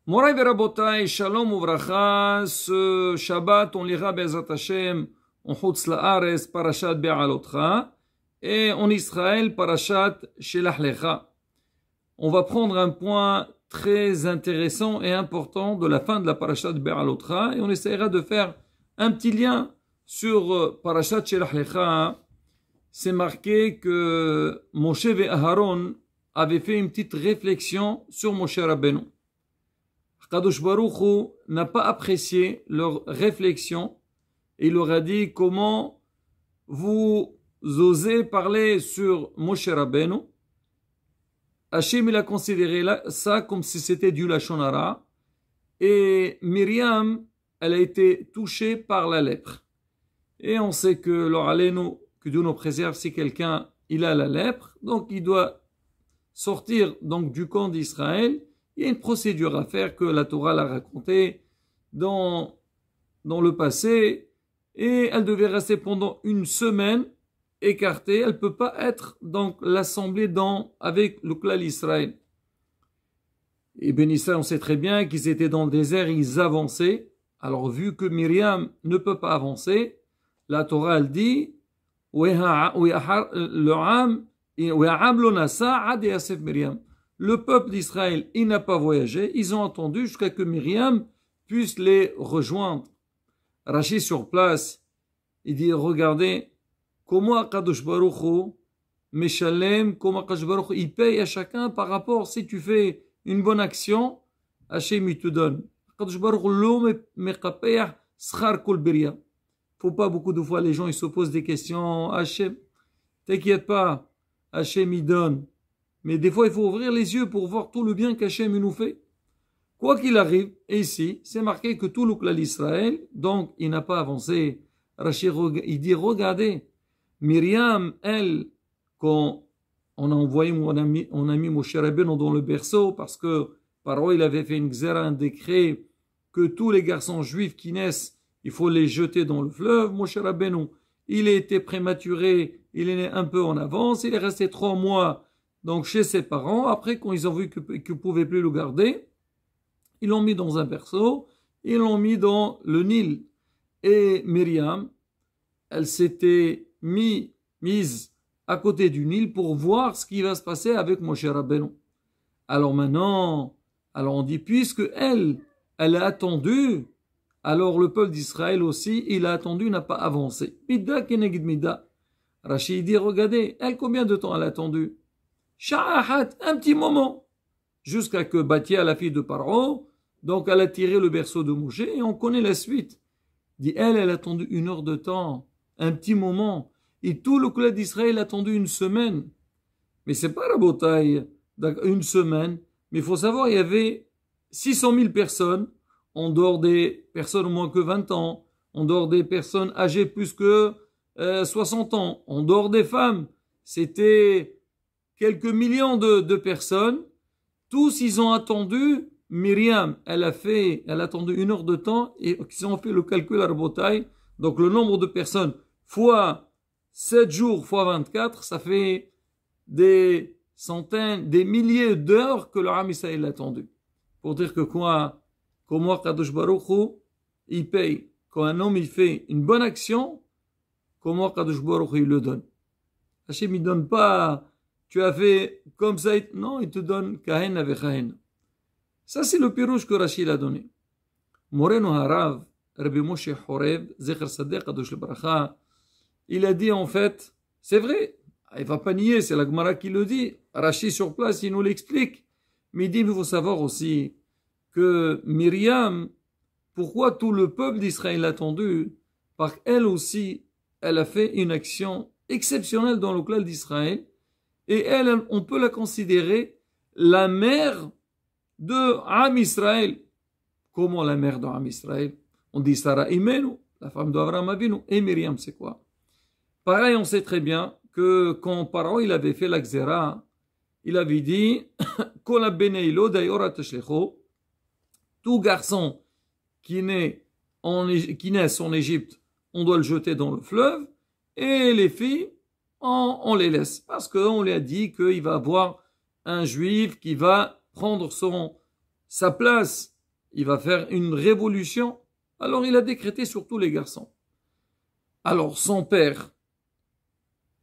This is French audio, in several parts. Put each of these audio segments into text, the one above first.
Moray Verabotai, Shalom Uvracha, ce Shabbat, on lira Bezat Hashem, en Chutz La'ares, Parashat Be'alotcha, et en Israël, Parashat Shelach Lecha. On va prendre un point très intéressant et important de la fin de la Parashat Be'alotcha, et on essaiera de faire un petit lien sur Parashat Shelach Lecha. C'est marqué que Moshe et Aharon avaient fait une petite réflexion sur Moshe Rabbeinu. Kadosh Baruch Hu n'a pas apprécié leur réflexion et il leur a dit comment vous osez parler sur Moshe Rabbeinu. Hachem il a considéré ça comme si c'était du Lashon Hara et Myriam elle a été touchée par la lèpre. Et on sait que que Dieu nous préserve si quelqu'un il a la lèpre, donc il doit sortir donc du camp d'Israël. Il y a une procédure à faire que la Torah l'a racontée dans le passé et elle devait rester pendant une semaine écartée. Elle ne peut pas être dans l'assemblée avec le clan d'Israël. Et Ben Israël, on sait très bien qu'ils étaient dans le désert, ils avançaient. Alors vu que Myriam ne peut pas avancer, la Torah elle dit le peuple d'Israël, il n'a pas voyagé. Ils ont attendu jusqu'à que Myriam puisse les rejoindre. Rashi sur place, il dit, regardez, comment Akadosh Baruch Hu, Meshalem, comment Akadosh Baruch Hu, il paye à chacun par rapport, si tu fais une bonne action, Hachem il te donne. Akadosh Baruch Hu, lo mekapeach schar kol beria. Faut pas beaucoup de fois, les gens, ils se posent des questions, Hachem, t'inquiète pas, Hachem il donne. Mais des fois, il faut ouvrir les yeux pour voir tout le bien qu'Hachem nous fait. Quoi qu'il arrive, et ici, c'est marqué que tout le clan d'Israël, donc il n'a pas avancé. Rachid, il dit, regardez, Myriam, elle, quand on a envoyé, on a mis Moshe Rabbeinu dans le berceau, parce que Paro, il avait fait une xéra, un décret, que tous les garçons juifs qui naissent, il faut les jeter dans le fleuve. Moshe Rabbeinu, il a été prématuré, il est né un peu en avance, il est resté 3 mois donc chez ses parents. Après, quand ils ont vu qu'ils ne pouvaient plus le garder, ils l'ont mis dans un berceau, ils l'ont mis dans le Nil. Et Myriam, elle s'était mise à côté du Nil pour voir ce qui va se passer avec Moshe Rabbeinu. Alors maintenant, on dit, puisque elle a attendu, alors le peuple d'Israël aussi, il a attendu, n'a pas avancé. Mida kenegid mida. Rachid dit, regardez, elle, combien de temps elle a attendu? Sha'ahat, un petit moment, jusqu'à que Bathia, la fille de Paro, donc elle a tiré le berceau de Moshe, et on connaît la suite. Dit, elle a attendu 1 heure de temps, un petit moment, et tout le clan d'Israël a attendu 1 semaine. Mais c'est pas la bataille, 1 semaine, mais il faut savoir, il y avait 600 000 personnes, en dehors des personnes moins que 20 ans, en dehors des personnes âgées plus que 60 ans, en dehors des femmes, c'était quelques millions de personnes, tous ils ont attendu, Myriam, elle a attendu 1 heure de temps, et ils ont fait le calcul à Rabotai, donc le nombre de personnes fois 7 jours fois 24, ça fait des centaines, des milliers d'heures que le Ham Israël a attendu. Pour dire que comment Kadosh Baruch Hu, il paye. Quand un homme il fait une bonne action, comment Kadosh Baruch Hu il le donne. Hachem il donne pas tu as fait comme ça, non, il te donne kahen avec kahen. Ça, c'est le pirouche que Rachid a donné. Moreno Harav, Rabbi Moshe Horev, Zecher Sadeh, Kadosh le Bracha, il a dit en fait, c'est vrai, il va pas nier, c'est la Gemara qui le dit. Rachid sur place, il nous l'explique. Mais il dit, il faut savoir aussi que Myriam, pourquoi tout le peuple d'Israël l'a attendu? Parce qu'elle aussi, elle a fait une action exceptionnelle dans le clan d'Israël. Et elle, on peut la considérer la mère de Am Israël. Comment la mère de Am Israël? On dit Sarah Imenu, la femme d'Avraham Avinu. Et Myriam, c'est quoi? Pareil, on sait très bien que quand Paro il avait fait la Xéra, il avait dit tout garçon qui naissent en Égypte, on doit le jeter dans le fleuve, et les filles, on les laisse. Parce qu'on lui a dit qu'il va avoir un juif qui va prendre sa place il va faire une révolution. Alors il a décrété sur tous les garçons. Alors son père,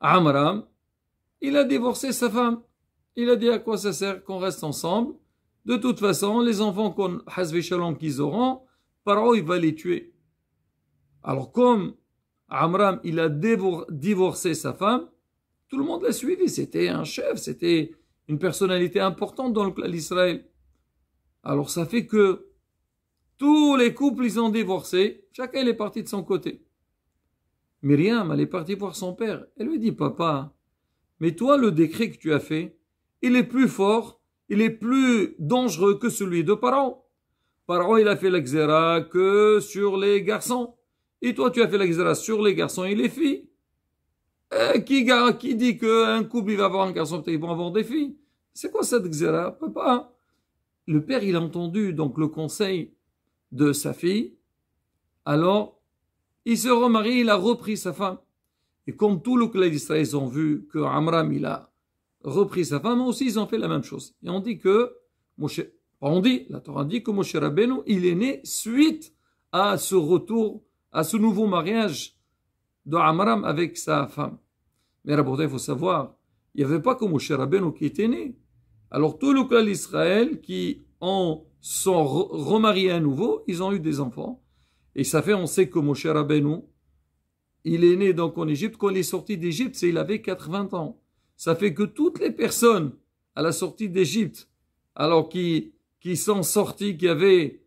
Amram, il a divorcé sa femme. Il a dit à quoi ça sert qu'on reste ensemble. De toute façon, les enfants qu'ils auront, Paro, il va les tuer. Alors comme Amram, il a divorcé sa femme, tout le monde l'a suivi. C'était un chef, c'était une personnalité importante dans le clan d'Israël. Alors ça fait que tous les couples, ils ont divorcé. Chacun, il est parti de son côté. Myriam, elle est partie voir son père. Elle lui dit, papa, mais toi, le décret que tu as fait, il est plus fort, il est plus dangereux que celui de Paro. Paro, il a fait l'exéra que sur les garçons. Et toi, tu as fait l'exéra sur les garçons et les filles. Qui dit qu'un couple, il va avoir un garçon, peut-être ils vont avoir des filles? C'est quoi cette exéra, papa? Le père, il a entendu donc le conseil de sa fille. Alors, il se remarie, il a repris sa femme. Et comme tout le clan d'Israël, ils ont vu que Amram, il a repris sa femme, aussi, ils ont fait la même chose. Et on dit que, la Torah dit que Moshe Rabbeinu, il est né suite à ce retour, à ce nouveau mariage de Amram avec sa femme. Mais il faut savoir, il n'y avait pas que Moshe Rabbeinu qui était né. Alors tout le clan d'Israël qui sont remariés à nouveau, ils ont eu des enfants. Et ça fait, on sait que Moshe Rabbeinu, il est né donc en Égypte. Quand il est sorti d'Égypte, il avait 80 ans. Ça fait que toutes les personnes à la sortie d'Égypte, alors qui sont sortis, qui avaient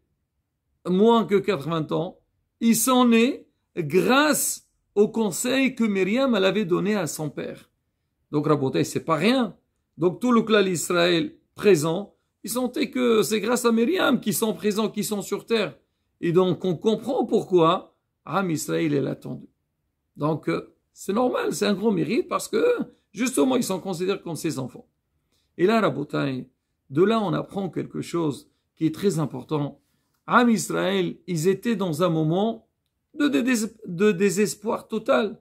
moins que 80 ans, ils sont nés grâce au conseil que Myriam elle avait donné à son père. Donc Rabotai, c'est pas rien. Donc tout le clan d'Israël présent, ils sentaient que c'est grâce à Myriam qu'ils sont présents, qu'ils sont sur terre. Et donc on comprend pourquoi Am Israël est attendu. Donc c'est normal, c'est un gros mérite parce que justement ils sont considérés comme ses enfants. Et là, Rabotai, de là on apprend quelque chose qui est très important. Am Israël, ils étaient dans un moment de désespoir total.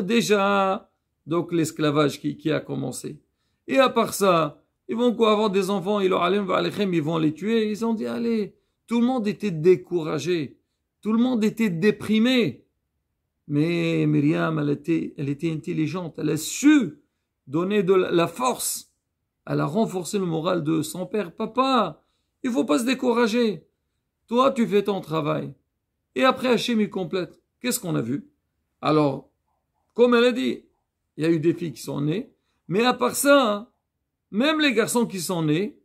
Déjà, donc l'esclavage qui a commencé. Et à part ça, ils vont avoir des enfants, ils vont les tuer. Ils ont dit, allez, tout le monde était découragé. Tout le monde était déprimé. Mais Myriam, elle était intelligente. Elle a su donner de la force. Elle a renforcé le moral de son père. Papa, il faut pas se décourager. Toi, tu fais ton travail. Et après, Hachem, il complète. Qu'est-ce qu'on a vu? Alors, comme elle a dit, il y a eu des filles qui sont nées. Mais à part ça, hein, même les garçons qui sont nés,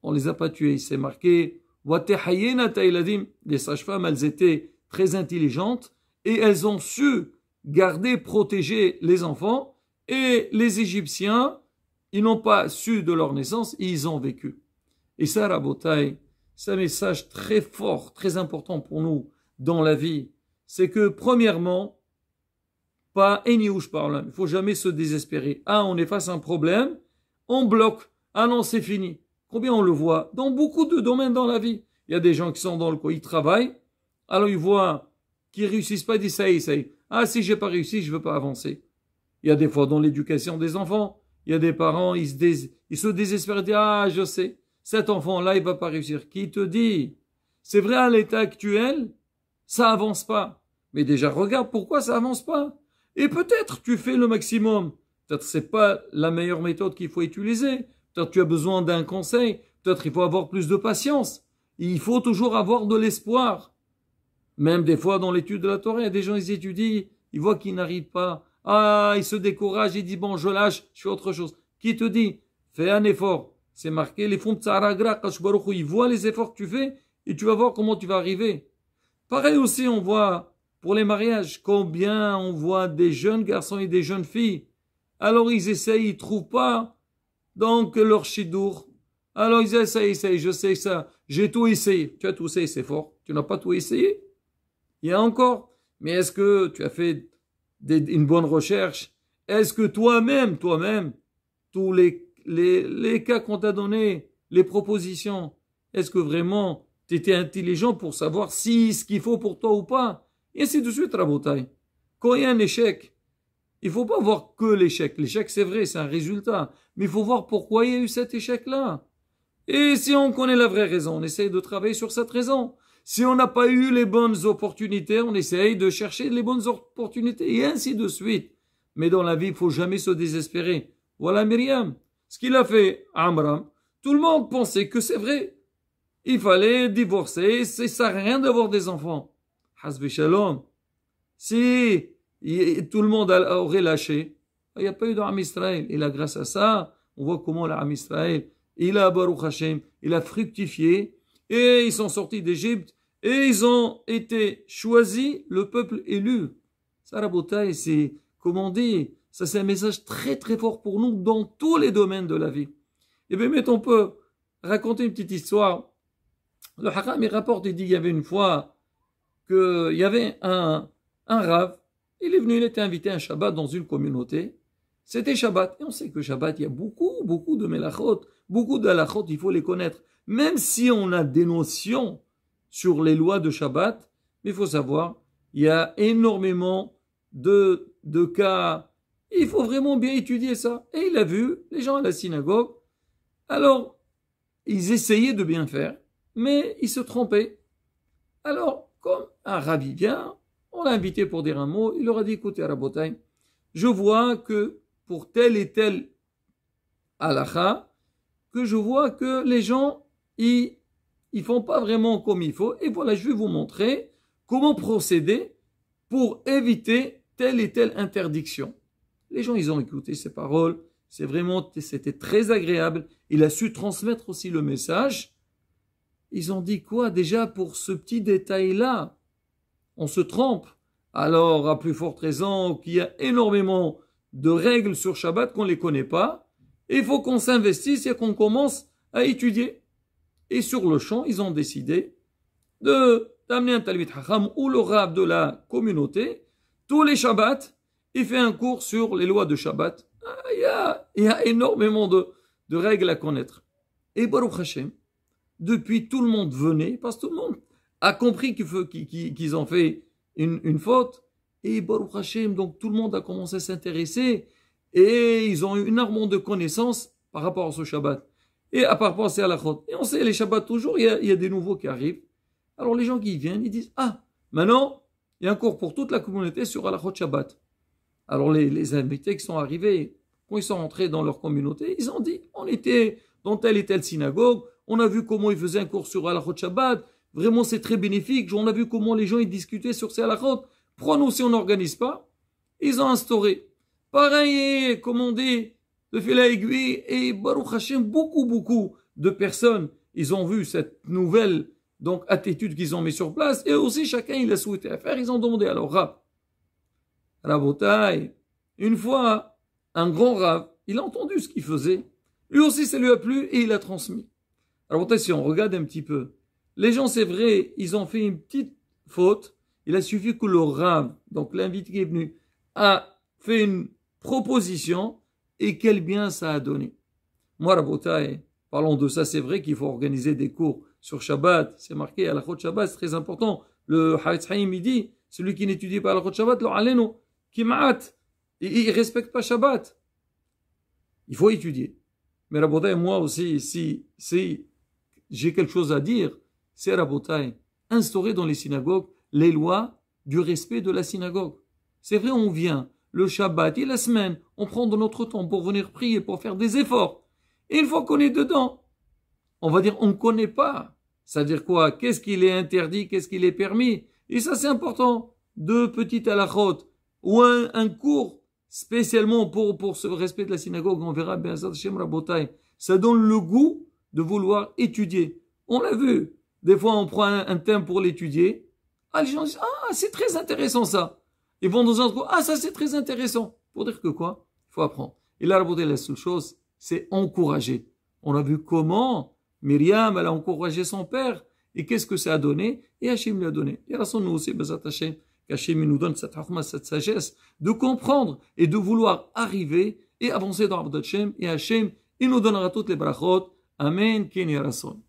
on les a pas tués. C'est marqué, les sages-femmes, elles étaient très intelligentes et elles ont su garder, protéger les enfants. Et les Égyptiens, ils n'ont pas su de leur naissance, ils ont vécu. Et ça, Rabotai, c'est un message très fort, très important pour nous dans la vie. C'est que, premièrement, pas eniouche par là. Il ne faut jamais se désespérer. Ah, on est face à un problème, on bloque. Ah non, c'est fini. Combien on le voit dans beaucoup de domaines dans la vie. Il y a des gens qui sont dans le coin, ils travaillent, alors ils voient qu'ils réussissent pas, ils disent ça y est. Ah, si j'ai pas réussi, je veux pas avancer. Il y a des fois dans l'éducation des enfants, il y a des parents, ils se désespèrent, ils disent, ah, je sais, cet enfant-là, il va pas réussir. Qui te dit? C'est vrai, à l'état actuel, ça avance pas. Mais déjà, regarde pourquoi ça avance pas. Et peut-être tu fais le maximum. Peut-être c'est pas la meilleure méthode qu'il faut utiliser. Peut-être tu as besoin d'un conseil. Peut-être il faut avoir plus de patience. Il faut toujours avoir de l'espoir. Même des fois dans l'étude de la Torah, il y a des gens, ils étudient, ils voient qu'ils n'arrivent pas. Ah, ils se découragent, ils disent bon, je lâche, je fais autre chose. Qui te dit? Fais un effort. C'est marqué, les fonds de Tsaragra, ils voient les efforts que tu fais et tu vas voir comment tu vas arriver. Pareil aussi, on voit pour les mariages, combien on voit des jeunes garçons et des jeunes filles. Alors ils essayent, ils trouvent pas donc leur chidour. Alors ils essayent, je sais ça, j'ai tout essayé. Tu as tout essayé, c'est fort. Tu n'as pas tout essayé. Il y a encore. Mais est-ce que tu as fait une bonne recherche? Est-ce que toi-même, tous les cas qu'on t'a donnés, les propositions, est-ce que vraiment tu étais intelligent pour savoir si ce qu'il faut pour toi ou pas? Et ainsi de suite, Rabotai. Quand il y a un échec, il faut pas voir que l'échec. L'échec, c'est vrai, c'est un résultat. Mais il faut voir pourquoi il y a eu cet échec-là. Et si on connaît la vraie raison, on essaye de travailler sur cette raison. Si on n'a pas eu les bonnes opportunités, on essaye de chercher les bonnes opportunités, et ainsi de suite. Mais dans la vie, il faut jamais se désespérer. Voilà Myriam. Ce qu'il a fait Amram, tout le monde pensait que c'est vrai. Il fallait divorcer, ça sert à rien d'avoir des enfants. Hasbi shalom. Si tout le monde aurait lâché, il n'y a pas eu d'Am Israël. Et là, grâce à ça, on voit comment l'Am Israël, il a, Baruch Hashem, il a fructifié, et ils sont sortis d'Égypte, et ils ont été choisis, le peuple élu. Ça, Rabotai, c'est, comme on dit, ça c'est un message très très fort pour nous dans tous les domaines de la vie. Et bien, on peut raconter une petite histoire. Le Haram, il rapporte, il dit, il y avait une fois qu'il y avait un Rav, il est venu, il était invité à un Shabbat dans une communauté. C'était Shabbat. Et on sait que Shabbat, il y a beaucoup de melachot, beaucoup d'halachot, il faut les connaître. Même si on a des notions sur les lois de Shabbat, mais il faut savoir, il y a énormément de cas. Il faut vraiment bien étudier ça. Et il a vu les gens à la synagogue. Alors, ils essayaient de bien faire, mais ils se trompaient. Alors, comme un rabbi vient, on l'a invité pour dire un mot, il leur a dit, écoutez, Rabotai, je vois que pour tel et tel halakha, que je vois que les gens, ils font pas vraiment comme il faut, et voilà, je vais vous montrer comment procéder pour éviter telle et telle interdiction. Les gens, ils ont écouté ces paroles, c'était très agréable, il a su transmettre aussi le message. Ils ont dit quoi? Déjà, pour ce petit détail-là, on se trompe. Alors, à plus forte raison qu'il y a énormément de règles sur Shabbat qu'on ne les connaît pas. Et il faut qu'on s'investisse et qu'on commence à étudier. Et sur le champ, ils ont décidé d'amener un Talmid Chacham ou le Rav de la communauté. Tous les Shabbats, il fait un cours sur les lois de Shabbat. Il y a énormément de règles à connaître. Et Baruch Hashem, depuis tout le monde venait, parce que tout le monde a compris qu'ils ont fait une faute. Et Baruch Hashem, donc tout le monde a commencé à s'intéresser et ils ont eu une armée de connaissances par rapport à ce Shabbat. Et par rapport à ces halachot. Et on sait, les Shabbats toujours, il y a des nouveaux qui arrivent. Alors les gens qui viennent, ils disent, maintenant, il y a un cours pour toute la communauté sur halachot Shabbat. Alors les invités qui sont arrivés, quand ils sont rentrés dans leur communauté, ils ont dit, on était dans telle et telle synagogue, on a vu comment ils faisaient un cours sur halachot Shabbat, vraiment c'est très bénéfique, on a vu comment les gens ils discutaient sur ces halachot. Pourquoi si on n'organise pas? Ils ont instauré. Pareil, comme on dit, de fil à aiguille, et Baruch Hashem, beaucoup de personnes, ils ont vu cette nouvelle donc attitude qu'ils ont mis sur place, et aussi chacun il a souhaité à faire, ils ont demandé à leur Rav. Rabotai, une fois, un grand Rav, il a entendu ce qu'il faisait, lui aussi ça lui a plu, et il a transmis. Rabotai, si on regarde un petit peu, les gens c'est vrai, ils ont fait une petite faute, il a suffi que le Rav, donc l'invité qui est venu, a fait une proposition et quel bien ça a donné. Moi, Rabotai, parlons de ça, c'est vrai qu'il faut organiser des cours sur Shabbat, c'est marqué à la Chod Shabbat, c'est très important. Le Haït Haïm, il dit, celui qui n'étudie pas à la Chod Shabbat, le Aleno, qui ma'at, il respecte pas Shabbat. Il faut étudier. Mais Rabotai, moi aussi, si j'ai quelque chose à dire, c'est Rabotai, instaurer dans les synagogues les lois du respect de la synagogue. C'est vrai, on vient le Shabbat et la semaine, on prend de notre temps pour venir prier, pour faire des efforts. Et une fois qu'on est dedans, on va dire on ne connaît pas. C'est-à-dire quoi? Qu'est-ce qu'il est interdit, qu'est-ce qu'il est permis? Et ça c'est important. Deux petites halachot ou un cours spécialement pour ce respect de la synagogue, on verra bien ça, Shem Rabotai. Ça donne le goût de vouloir étudier. On l'a vu. Des fois on prend un thème pour l'étudier. Les gens disent, c'est très intéressant ça. Ils vont dans un cours, ça c'est très intéressant. Pour dire que quoi? Il faut apprendre. Et là, la seule chose, c'est encourager. On a vu comment Myriam, elle a encouragé son père. Et qu'est-ce que ça a donné? Et Hachem lui a donné. Et là, nous aussi, Bezat Hachem, qu'Hachem nous donne cette hachma, cette sagesse, de comprendre et de vouloir arriver et avancer dans Abd Hachem. Et Hachem, il nous donnera toutes les brachot. Amen, Ken Yarason.